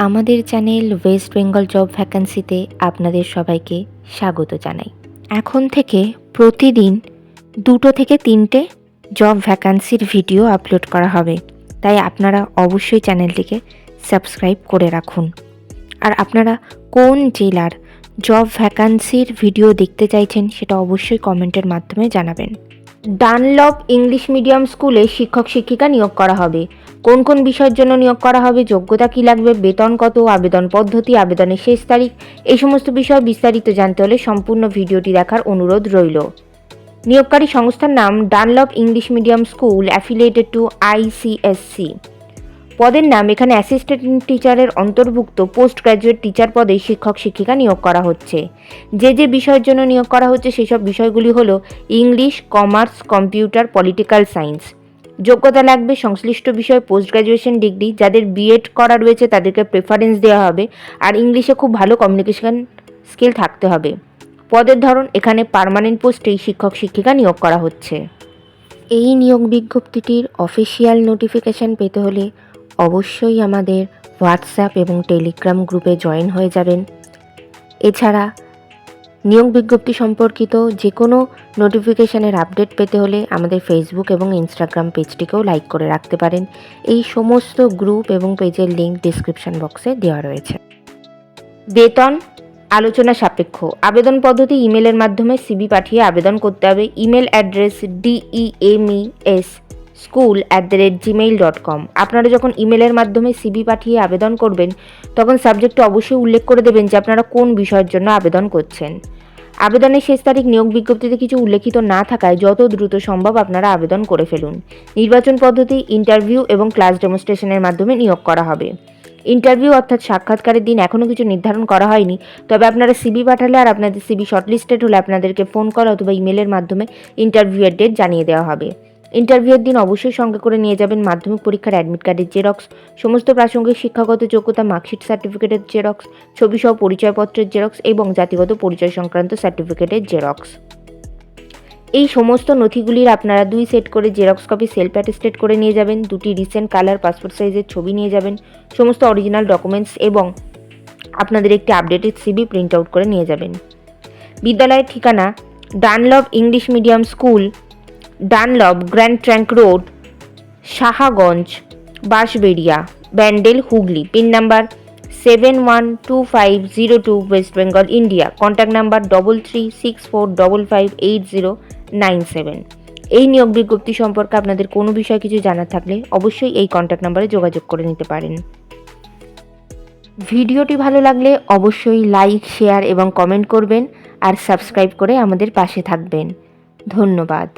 আমাদের channel West Bengal job ভ্যাকান্সিতে আপনাদের সবাইকে স্বাগত জানাই। এখন থেকে প্রতিদিন 2 থেকে 3টে জব ভ্যাকান্সির ভিডিও আপলোড করা হবে, তাই আপনারা অবশ্যই চ্যানেলটিকে সাবস্ক্রাইব করে রাখুন। আর আপনারা কোন জেলার জব ভ্যাকান্সির ভিডিও দেখতে চাইছেন সেটা অবশ্যই কমেন্টের মাধ্যমে জানাবেন। ডানলপ ইংলিশ মিডিয়াম স্কুলে শিক্ষক শিক্ষিকা নিয়োগ করা হবে। কোন কোন বিষয়ের জন্য নিয়োগ করা হবে, যোগ্যতা কী লাগবে, বেতন কত, আবেদন পদ্ধতি, আবেদনের শেষ তারিখ, এই সমস্ত বিষয় বিস্তারিত জানতে হলে সম্পূর্ণ ভিডিওটি দেখার অনুরোধ রইল। নিয়োগকারী সংস্থার নাম Dunlop English medium school affiliated to ICSC। পদের নাম এখানে অ্যাসিস্ট্যান্ট টিচারের অন্তর্ভুক্ত পোস্ট গ্র্যাজুয়েট টিচার পদে শিক্ষক শিক্ষিকা নিয়োগ করা হচ্ছে। যে বিষয়ের জন্য নিয়োগ করা হচ্ছে সেসব বিষয়গুলি হলো English, commerce, computer, political science. যোগ্যতা লাগবে সংশ্লিষ্ট বিষয়ে পোস্ট গ্র্যাজুয়েশন ডিগ্রি। যাদের বিএড করা রয়েছে তাদেরকে প্রেফারেন্স দেওয়া হবে, আর ইংলিশে খুব ভালো কমিউনিকেশন স্কিল থাকতে হবে। পদের ধরন এখানে পার্মানেন্ট পোস্টেই শিক্ষক শিক্ষিকা নিয়োগ করা হচ্ছে। এই নিয়োগ বিজ্ঞপ্তিটির অফিসিয়াল নোটিফিকেশান পেতে হলে অবশ্যই আমাদের হোয়াটসঅ্যাপ এবং টেলিগ্রাম গ্রুপে জয়েন হয়ে যাবেন। এছাড়া নিয়োগ বিজ্ঞপ্তি সম্পর্কিত যে কোনো নোটিফিকেশানের আপডেট পেতে হলে আমাদের ফেসবুক এবং ইনস্টাগ্রাম পেজটিকেও লাইক করে রাখতে পারেন। এই সমস্ত গ্রুপ এবং পেজের লিঙ্ক ডিসক্রিপশন বক্সে দেওয়া রয়েছে। বেতন আলোচনা সাপেক্ষ। আবেদন পদ্ধতি ইমেলের মাধ্যমে সিভি পাঠিয়ে আবেদন করতে হবে। Email address demeesschool@gmail.com। আপনারা যখন ইমেলের মাধ্যমে সিভি পাঠিয়ে আবেদন করবেন তখন সাবজেক্টে অবশ্যই উল্লেখ করে দেবেন যে আপনারা কোন বিষয়ের জন্য আবেদন করছেন। আবেদনের শেষ তারিখ নিয়োগ বিজ্ঞপ্তিতে কিছু উল্লেখিত না থাকায় যত দ্রুত সম্ভব আপনারা আবেদন করে ফেলুন। নির্বাচন পদ্ধতি ইন্টারভিউ এবং ক্লাস ডেমনস্ট্রেশনের মাধ্যমে নিয়োগ করা হবে। ইন্টারভিউ অর্থাৎ সাক্ষাৎকারের দিন এখনও কিছু নির্ধারণ করা হয়নি, তবে আপনারা সিভি পাঠালে আর আপনাদের সিভি শর্টলিস্টেড হলে আপনাদেরকে ফোন কল অথবা ইমেলের মাধ্যমে ইন্টারভিউয়ের ডেট জানিয়ে দেওয়া হবে। ইন্টারভিউয়ের দিন অবশ্যই সঙ্গে করে নিয়ে যাবেন মাধ্যমিক পরীক্ষার অ্যাডমিট কার্ডের জেরক্স, সমস্ত প্রাসঙ্গিক শিক্ষাগত যোগ্যতা মার্কশিট সার্টিফিকেটের জেরক্স, ছবিসহ পরিচয়পত্রের জেরক্স এবং জাতিগত পরিচয় সংক্রান্ত সার্টিফিকেটের জেরক্স। এই সমস্ত নথিগুলির আপনারা 2 সেট করে জেরক্স কপি সেলফ অ্যাটেস্টেড করে নিয়ে যাবেন। 2টি রিসেন্ট কালার পাসপোর্ট সাইজের ছবি নিয়ে যাবেন, সমস্ত অরিজিনাল ডকুমেন্টস এবং আপনাদের একটি আপডেটেড সিভি প্রিন্ট আউট করে নিয়ে যাবেন। বিদ্যালয়ের ঠিকানা Dunlop English medium school, Dunlop, grand trunk road, Sahaganj, Bansberia, Bandel, Hooghly. Pin number 712502, West Bengal, India. Contact number 3364558097। এই নিয়োগ বিজ্ঞপ্তি সম্পর্কে আপনাদের কোনো বিষয় কিছু জানার থাকলে অবশ্যই এই কন্ট্যাক্ট নাম্বারে যোগাযোগ করে নিতে পারেন। ভিডিওটি ভালো লাগলে অবশ্যই লাইক, শেয়ার এবং কমেন্ট করবেন, আর সাবস্ক্রাইব করে আমাদের পাশে থাকবেন। ধন্যবাদ।